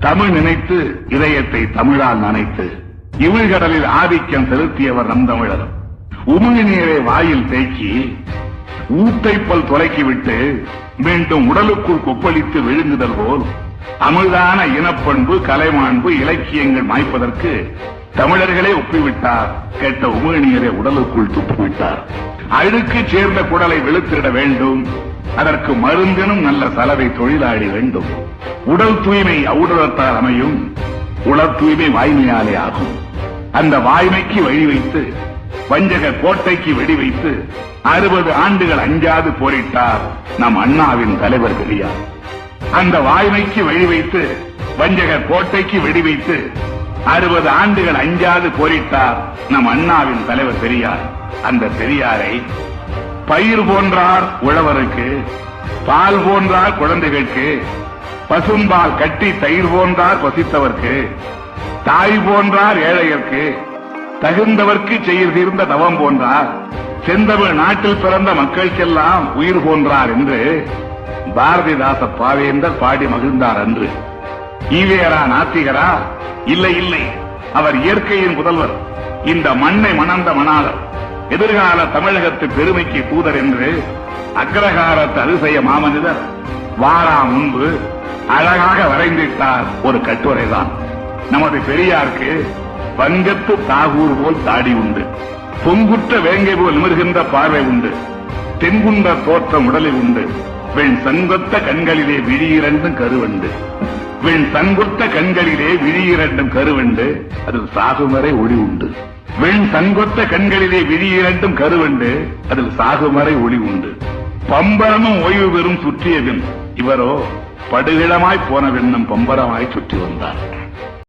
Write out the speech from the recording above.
தமிழ் நினைத்து இதயத்தை தமிழால் நனைத்து இவிழ்கடலில் ஆதிக்கம் செலுத்தியவர் நம் தமிழர். உமிழ் நீரை வாயில் தேக்கி ஊத்தைப்பல் துலக்கிவிட்டு மீண்டும் உடலுக்குள் கொப்பளித்து விழுங்குதல் போல் அமிழ்தான இனப்பண்பு, கலைமாண்பு, இலக்கியங்கள் மாய்ப்பதற்கு தமிழர்களே ஒப்பிவிட்டார். கேட்ட உமிழ் நீரை உடலுக்குள் துப்பிவிட்டார். அழுக்கு சேர்ந்த குடலை வெளுத்திட வேண்டும். அதற்கு மருந்தினும் நல்ல சலவை தொழிலாளி வேண்டும். உடல் தூய்மை ஔடதத்தால் அமையும், உளத் தூய்மை வாய்மையாலே ஆகும். அந்த வாய்மைக்கு வழி வைத்து வஞ்சக கோட்டைக்கு வெடி வைத்து 60 ஆண்டுகள் அஞ்சாது போரிட்டார் நம் அண்ணாவின் தலைவர் பெரியார். அந்த வாய்மைக்கு வழி வைத்து வஞ்சக கோட்டைக்கு வெடி வைத்து 60 ஆண்டுகள் அஞ்சாது போரிட்டார் நம் அண்ணாவின் தலைவர் பெரியார். அந்த பெரியாரை பயிர் போன்றார் உழவருக்கு, பால் போன்றார் குழந்தைகளுக்கு, பசும்பால் கட்டி தயிர் போன்றார் பசித்தவர்க்கு, தாய் போன்றார் ஏழையர்க்கு, தகுந்தவர்க்கு செயல் தீர்ந்த தவம் போன்றார், செந்தமிழ் நாட்டில் பிறந்த மக்களுக்கெல்லாம் உயிர் போன்றார் என்று பாரதிதாச பாவேந்தர் பாடி மகிழ்ந்தார் அன்று. ஈவேரா நாத்திகரா? இல்லை இல்லை, அவர் இயற்கையின் முதல்வர், இந்த மண்ணை மணந்த மணாளர், எதிர்கால தமிழகத்து பெருமைக்கு தூதர் என்று அக்ரகாரத்து அதிசய மாமனிதர் வாரா முன்பு அழகாக வரைந்திட்டார் ஒரு கட்டுரைதான். நமது பெரியாருக்கு வங்கத்து தாகூர் போல் தாடி உண்டு, பொங்குற்ற வேங்கை போல் நிமிர்கின்ற பார்வை உண்டு, தென்குன்ற தோற்றம் உடலில் உண்டு, வெண் சங்கொத்த கண்களிலே விழியிரண்டும் கருவண்டு, வெண் சங்கொத்த கண்களிலே விழியிரண்டும் கருவண்டு, அதில் சாகுமறை ஒளி உண்டு. வெண் சங்கொத்த கண்களிலே விழியிரண்டும் கருவண்டு, அதில் சாகுமறை ஒளி உண்டு. பம்பரமும் ஓய்வு பெறும் சுற்றியவின், இவரோ படுகிழமாய் போன வெண்ணம் பம்பரமாய் சுற்றி வந்தார்.